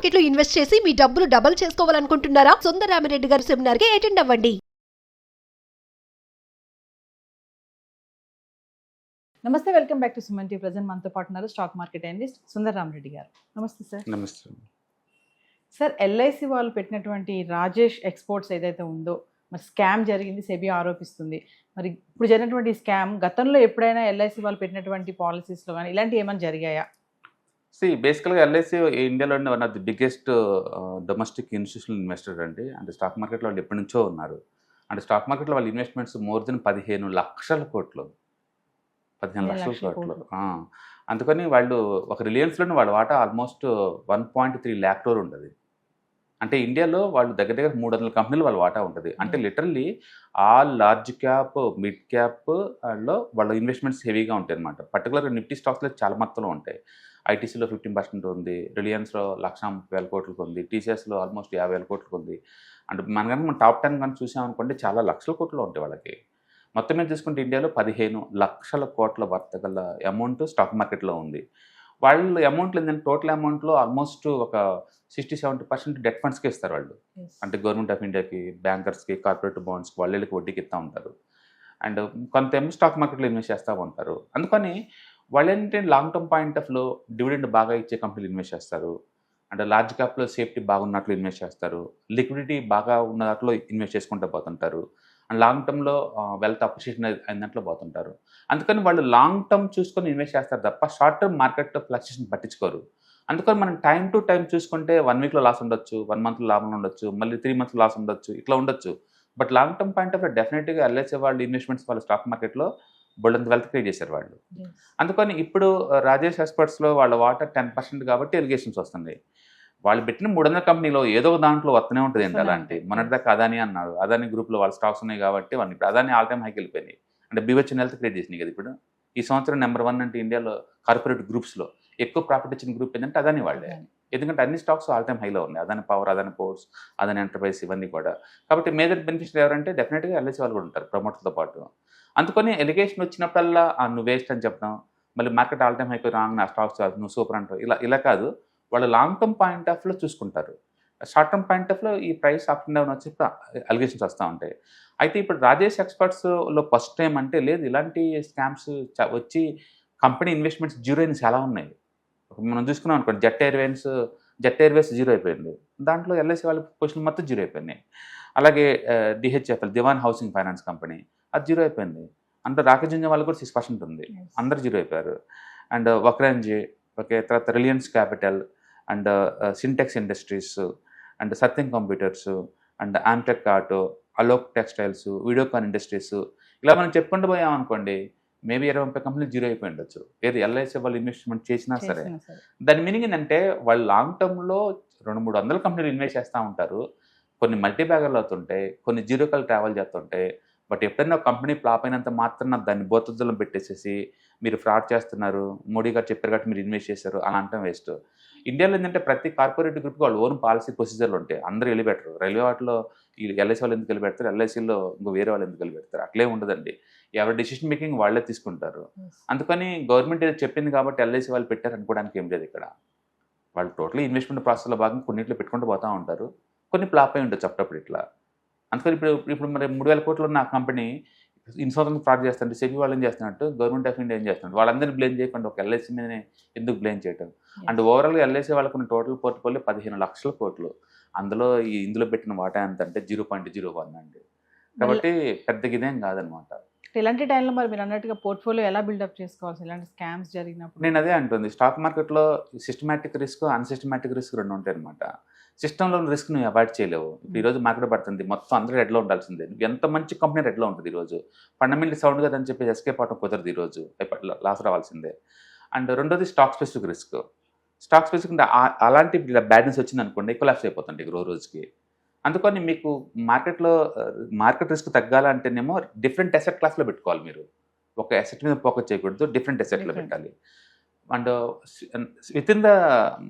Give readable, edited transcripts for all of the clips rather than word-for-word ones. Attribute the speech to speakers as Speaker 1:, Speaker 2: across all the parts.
Speaker 1: Market లో invest చేసి మీ డబ్బులు డబుల్ చేసుకోవాలనుకుంటున్నారా? సుందరరామిరెడ్డి గారి సెమినార్ కి అటెండ్ అవ్వండి.
Speaker 2: నమస్తే, welcome back to Suman TV. Present మనతో పాటు ఉన్నారు స్టాక్ మార్కెట్ అనలిస్ట్ సుందరరామిరెడ్డి గారు. నమస్తే సార్.
Speaker 3: నమస్తే.
Speaker 2: సార్, ఎల్ఐసి వాళ్ళు పెట్టినటువంటి రాజేష్ ఎక్స్పోర్ట్స్ ఏదైతే ఉందో, మరి స్కామ్ జరిగింది, సెబీ ఆరోపిస్తుంది. మరి ఇప్పుడు జరిగినటువంటి స్కామ్ గతంలో ఎప్పుడైనా ఎల్ఐసి వాళ్ళు పెట్టినటువంటి పాలసీస్లో కానీ ఇలాంటివి ఏమైనా జరిగాయా?
Speaker 3: బేసికల్గా ఎల్ఐసి ఇండియాలోనే one of the biggest domestic institutional investor అండి. అంటే స్టాక్ మార్కెట్లో వాళ్ళు ఎప్పటి నుంచో ఉన్నారు. అంటే స్టాక్ మార్కెట్లో వాళ్ళ ఇన్వెస్ట్మెంట్స్ మోర్ దెన్ 15 లక్షల కోట్లు, 15 లక్షల కోట్లు. అందుకని వాళ్ళు ఒక రిలయన్స్లోనే వాళ్ళ వాటా ఆల్మోస్ట్ 1.3 lakh crore ఉంటుంది. అంటే ఇండియాలో వాళ్ళు దగ్గర దగ్గర 300 కంపెనీలు వాళ్ళ వాటా ఉంటుంది. అంటే literally all large cap, mid cap లో వాళ్ళ ఇన్వెస్ట్మెంట్స్ హెవీగా ఉంటాయి అనమాట. పర్టికులర్గా నిఫ్టీ స్టాక్స్లో చాలా మొత్తంలో ఉంటాయి. ఐటీసీలో 15% ఉంది, రిలయన్స్లో 1,30,000 కోట్లకు ఉంది, టీసీఎస్లో ఆల్మోస్ట్ 50,000 కోట్లకు ఉంది. అంటే మనం టాప్ 10 కానీ చూసామనుకోండి చాలా లక్షల కోట్లు ఉంటాయి వాళ్ళకి. మొత్తం మీద చూసుకుంటే ఇండియాలో 15 లక్షల కోట్ల వర్త గల అమౌంట్ స్టాక్ మార్కెట్లో ఉంది. వాళ్ళు అమౌంట్లు ఏంటంటే టోటల్ అమౌంట్లో ఆల్మోస్ట్ ఒక 60-70% డెట్ ఫండ్స్కి ఇస్తారు వాళ్ళు. అంటే గవర్నమెంట్ ఆఫ్ ఇండియాకి, బ్యాంకర్స్కి, కార్పొరేట్ బాండ్స్కి, వాళ్ళకి వడ్డీకి ఇస్తూ ఉంటారు. అండ్ కొంత ఏమో స్టాక్ మార్కెట్లో ఇన్వెస్ట్ చేస్తూ ఉంటారు. అందుకని వాళ్ళు ఏంటంటే లాంగ్ టర్మ్ పాయింట్ ఆఫ్లో డివిడెండ్ బాగా ఇచ్చే కంపెనీలు ఇన్వెస్ట్ చేస్తారు. అంటే లార్జ్ క్యాప్లో సేఫ్టీ బాగున్నట్లు ఇన్వెస్ట్ చేస్తారు, లిక్విడిటీ బాగా ఉన్న దాంట్లో ఇన్వెస్ట్ చేసుకుంటూ పోతుంటారు, అండ్ లాంగ్ టర్మ్లో వెల్త్ అప్రిషియేషన్ అయిన దాంట్లో పోతుంటారు. అందుకని వాళ్ళు లాంగ్ టర్మ్ చూసుకొని ఇన్వెస్ట్ చేస్తారు తప్ప షార్ట్ టర్మ్ మార్కెట్ ఫ్లక్చుయేషన్ పట్టించుకోరు. అందుకని మనం టైం టు టైం చూసుకుంటే 1 వీక్లో లాస్ ఉండొచ్చు, 1 మంత్లో లాభం ఉండొచ్చు, మళ్ళీ 3 మంత్స్ లాస్ ఉండొచ్చు, ఇట్లా ఉండొచ్చు. But long term point of డెఫినెట్గా ఎల్ఐసి వాళ్ళు ఇన్వెస్ట్మెంట్స్ వాళ్ళ స్టాక్ మార్కెట్లో బోల్డంత వెల్త్ క్రియేట్ చేశారు వాళ్ళు. అందుకని ఇప్పుడు రాజేష్ ఎక్స్పర్ట్స్లో వాళ్ళ వాటా 10% కాబట్టి ఎలిగేషన్స్ వస్తుంది. వాళ్ళు పెట్టిన 300 కంపెనీలో ఏదో ఒక దాంట్లో వస్తూనే ఉంటుంది ఏంటి అలాంటి. మొన్నటిదాకా అదాని అన్నారు, అదాని గ్రూప్లో వాళ్ళ స్టాక్స్ ఉన్నాయి కాబట్టి వాళ్ళు ఇప్పుడు అదాని ఆల్ టైమ్ హైకి వెళ్ళిపోయినాయి. అంటే బీవచ్చిన హెల్త్ క్రియేట్ చేసినాయి కదా ఇప్పుడు. ఈ సంవత్సరం నెంబర్ 1 అంటే ఇండియాలో కార్పొరేట్ గ్రూప్స్లో ఎక్కువ ప్రాఫిట్ ఇచ్చిన గ్రూప్ ఏంటంటే అదాని వాళ్ళే. ఎందుకంటే అన్ని స్టాక్స్ ఆల్ టైమ్ హైలో ఉన్నాయి. Adani power, Adani ports, Adani enterprise, ఇవన్నీ కూడా. కాబట్టి మేజర్ బెనిఫిషియరీ ఎవరంటే డెఫినెట్గా ఎల్ఐసి వాళ్ళు కూడా ఉంటారు ప్రమోటర్తో పాటు. అందుకని ఎలిగేషన్ వచ్చినప్పుడల్లా నువ్వు వేస్ట్ అని చెప్పడం, మళ్ళీ మార్కెట్ ఆల్ టైమ్ హైకి రాంగ్, నా స్టాక్స్ నువ్వు సూపర్ అంటావు, ఇలా కాదు. వాళ్ళు లాంగ్ టర్మ్ పాయింట్ ఆఫ్లో చూసుకుంటారు. షార్ట్ టర్మ్ పాయింట్ ఆఫ్లో ఈ ప్రైస్ అప్ అండ్ డౌన్ వచ్చి అలిగేషన్స్ వస్తూ ఉంటాయి. అయితే ఇప్పుడు రాజేష్ ఎక్స్పర్ట్స్లో ఫస్ట్ టైం అంటే లేదు, ఇలాంటి స్కామ్స్ వచ్చి కంపెనీ ఇన్వెస్ట్మెంట్స్ జీరో అయిన చాలా ఉన్నాయి. మనం చూసుకున్నాం అనుకోండి, జెట్ ఎయిర్వేస్ జీరో అయిపోయింది. దాంట్లో ఎల్ఐసి వాళ్ళ పొజిషన్ మొత్తం జీరో అయిపోయినాయి. అలాగే డిహెచ్ఎఫ్ఎల్, దివాన్ హౌసింగ్ ఫైనాన్స్ కంపెనీ, అది జీరో అయిపోయింది. అంటే రాకేష్ జుంజా వాళ్ళు కూడా 6% ఉంది, అందరు జీరో అయిపోయారు. అండ్ వక్రాంజీ, ఓకే, తర్వాత Reliance Capital, and Sintex Industries, and Satyam Computers, and Amtek Auto, Alok Textiles, Videocon Industries, ఇలా మనం చెప్పుకుంటూ పోయామనుకోండి మేబీ 20-30 కంపెనీలు జీరో అయిపోయి ఉండొచ్చు. ఏది ఎల్ఐసి వాళ్ళు ఇన్వెస్ట్మెంట్ చేసినా సరే. దాని మీనింగ్ ఏంటంటే వాళ్ళు లాంగ్ టర్మ్లో 200-300 కంపెనీలు ఇన్వెస్ట్ చేస్తూ ఉంటారు. కొన్ని మల్టీ బ్యాగర్లు అవుతుంటాయి, కొన్ని జీరో కాల్ ట్రావెల్ చేస్తుంటాయి. బట్ ఎప్పుడైనా ఒక కంపెనీ ఫ్లాప్ అయినంత మాత్రం దాన్ని బోతద్దులం పెట్టేసేసి మీరు ఫ్రాడ్ చేస్తున్నారు, మోడీ గారు చెప్పారు కాబట్టి మీరు ఇన్వెస్ట్ చేశారు అలా అంటాం వేస్ట్. ఇండియాలో ఏంటంటే ప్రతి కార్పొరేట్ గ్రూప్కి వాళ్ళు ఓన్ పాలసీ ప్రొసీజర్లు ఉంటాయి. అందరూ వెళ్ళిపెట్టరు. రైల్వే వాటిలో ఈ ఎల్ఐసి వాళ్ళు ఎందుకు వెళ్ళిపెడతారు, ఎల్ఐసిలో ఇంకో వేరే వాళ్ళు ఎందుకు వెళ్ళిపెడతారు, అట్లే ఉండదండి. ఎవరి డెసిషన్ మేకింగ్ వాళ్ళే తీసుకుంటారు. అందుకని గవర్నమెంట్ ఏదో చెప్పింది కాబట్టి ఎల్ఐసి వాళ్ళు పెట్టారు అనుకోవడానికి ఏం లేదు ఇక్కడ. వాళ్ళు టోటల్ ఇన్వెస్ట్మెంట్ ప్రాసెస్లో భాగంగా కొన్నిట్లో పెట్టుకుంటూ పోతూ ఉంటారు, కొన్ని ఫ్లాప్ అయి ఉండొచ్చు అప్పుడప్పుడు ఇట్లా. అందుకని ఇప్పుడు మరి 3,000 కోట్లు ఉన్న కంపెనీ ఇన్సూరెన్స్ ఫ్రాడ్ చేస్తుంటే సెబీ వాళ్ళు ఏం చేస్తున్నట్టు, గవర్నమెంట్ ఆఫ్ ఇండియా ఏం చేస్తున్నారు, వాళ్ళందరినీ బ్లేమ్ చేయకుండా ఒక ఎల్ఐసి మీదనే ఎందుకు బ్లేమ్ చేయటం. అండ్ ఓవరాల్గా ఎల్ఐసి వాళ్ళకున్న టోటల్ పోర్ట్ఫోలియో 15 లక్షల కోట్లు. అందులో ఇందులో పెట్టిన వాటా ఎంత అంటే 0.01 అండి. కాబట్టి పెద్దగా ఇదేం కాదనమాట.
Speaker 2: ఇలాంటి టైంలో మరి మీరు అన్నట్టుగా పోర్ట్ఫోలియో ఎలా బిల్డప్ చేసుకోవాల్సి ఇలాంటి స్కామ్స్ జరిగినప్పుడు?
Speaker 3: నేను అదే అంటుంది, స్టాక్ మార్కెట్లో సిస్టమాటిక్ రిస్క్, అన్సిస్టమాటిక్ రిస్క్ 2 ఉంటాయి అనమాట. సిస్టంలో రిస్క్ నువ్వు అవాయిడ్ చేయలేవు. ఈరోజు మార్కెట్ పడుతుంది, మొత్తం అందరూ రెడ్లో ఉండాల్సిందే. నువ్వు ఎంత మంచి కంపెనీ రెడ్లో ఉంటుంది ఈరోజు, ఫండమెంటల్ సౌండ్ కదని చెప్పి ఎస్కేప్ అవడం కుదరదు, ఈరోజు లాస్ రావాల్సిందే. అండ్ రెండోది stock specific risk. Stock specific అలాంటి బ్యాడ్ న్యూస్ వచ్చింది అనుకోండి, కొలాప్స్ అయిపోతుంది రోజుకి. అందుకని మీకు మార్కెట్ రిస్క్ తగ్గాలంటేనేమో డిఫరెంట్ అసెట్ క్లాస్లో పెట్టుకోవాలి. మీరు ఒక అసెట్ మీద ఫోకస్ చేయకూడదు, డిఫరెంట్ అసెట్లో పెట్టాలి. అండ్ విత్ ఇన్ ద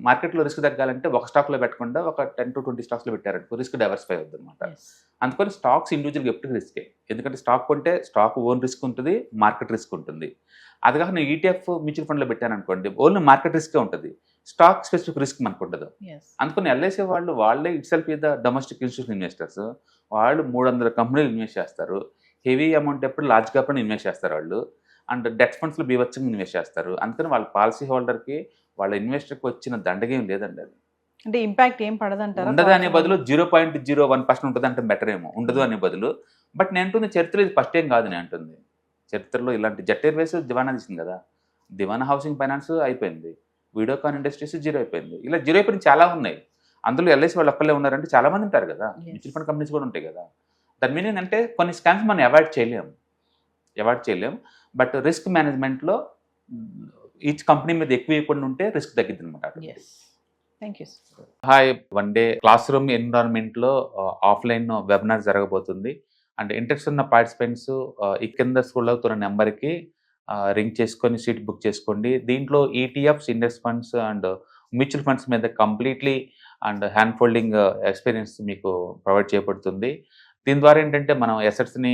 Speaker 3: మార్కెట్లో రిస్క్ తగ్గాలంటే ఒక స్టాక్లో పెట్టకుండా ఒక 10 to 20 స్టాక్స్లో పెట్టారనుకో రిస్క్ డైవర్సిఫై అవుతుంది అనమాట. అందుకని స్టాక్స్ ఇండివిజువల్గా ఎప్పుడు రిస్కే. ఎందుకంటే స్టాక్ కొంటే స్టాక్ ఓన్ రిస్క్ ఉంటుంది, మార్కెట్ రిస్క్ ఉంటుంది. అది కాక నేను ఈటీఎఫ్ మ్యూచువల్ ఫండ్లో పెట్టాను అనుకోండి, ఓన్లీ మార్కెట్ రిస్కే ఉంటుంది. స్టాక్ స్పెసిఫిక్ రిస్క్ మనకు ఉండదు.
Speaker 2: Yes.
Speaker 3: అందుకని ఎల్ఐసి వాళ్ళు వాళ్ళే it self the domestic institution investors. వాళ్ళు 300 కంపెనీలు ఇన్వెస్ట్ చేస్తారు. హెవీ అమౌంట్ ఎప్పుడు లార్జ్ క్యాప్ ఇన్వెస్ట్ చేస్తారు వాళ్ళు. అండ్ డెట్ ఫండ్స్లో బీభత్సంగా ఇన్వెస్ట్ చేస్తారు. అందుకని వాళ్ళ పాలసీ హోల్డర్కి వాళ్ళ ఇన్వెస్టర్కి వచ్చిన దండగేం లేదండి. అది
Speaker 2: అంటే ఇంపాక్ట్ ఏం పడదంటారా?
Speaker 3: ఉండదు అనే బదులు 0.01% ఉంటుంది అంటే బెటర్ ఏమో, ఉండదు అనే బదులు. బట్ నేను అంటుంది చరిత్రలో ఇది ఫస్ట్ ఏం కాదు. నేను అంటుంది చరిత్రలో ఇలాంటి జెట్ ఎయిర్వేస్ దివానా తీసింది కదా, దివానా హౌసింగ్ ఫైనాన్స్ అయిపోయింది, వీడియోకాన్ ఇండస్ట్రీస్ జీరో అయిపోయింది, ఇలా జీరో అయిపోయిన చాలా ఉన్నాయి. అందులో ఎల్ఐసి వాళ్ళు ఒక్కళ్ళే ఉన్నారంటే చాలా మంది ఉంటారు కదా, మ్యూచువల్ ఫండ్ కంపెనీస్ కూడా ఉంటాయి కదా. దాని మీనింగ్ అంటే కొన్ని స్కామ్స్ మనం అవాయిడ్ చేయలేము. బట్ రిస్క్ మేనేజ్మెంట్లో ఈచ్ కంపెనీ మీద ఎక్కువ ఇవ్వకుండా ఉంటే రిస్క్ తగ్గిద్ది అనమాట.
Speaker 2: Yes. Thank you, sir.
Speaker 3: Hi, one day class room ఎన్విరాన్మెంట్లో ఆఫ్లైన్ వెబినార్ జరగబోతుంది. అండ్ ఇంట్రెస్ట్ ఉన్న పార్టిసిపెంట్స్ ఈ కింద స్క్రోల్ అవుతున్న నెంబర్కి రింగ్ చేసుకొని సీట్ బుక్ చేసుకోండి. దీంట్లో ETFs, index funds and mutual funds మీద completely and hand holding experience మీకు ప్రొవైడ్ చేయబడుతుంది. దీని ద్వారా ఏంటంటే మనం ఎసెట్స్ని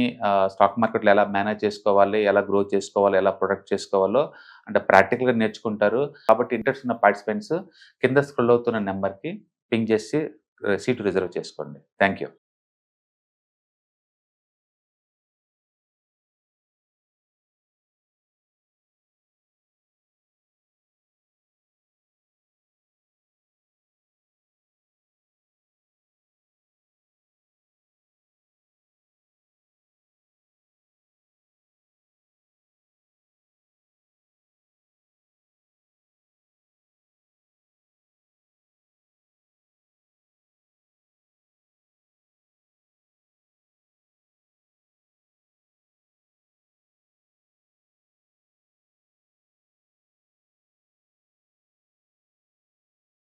Speaker 3: స్టాక్ మార్కెట్లో ఎలా మేనేజ్ చేసుకోవాలి, ఎలా గ్రో చేసుకోవాలి, ఎలా ప్రొటెక్ట్ చేసుకోవాలో అంటే ప్రాక్టికల్గా నేర్చుకుంటారు. కాబట్టి ఇంట్రెస్ట్ ఉన్న పార్టిసిపెంట్స్ కింద స్క్రోల్ అవుతున్న నెంబర్కి పింగ్ చేసి సీటు రిజర్వ్ చేసుకోండి. Thank you.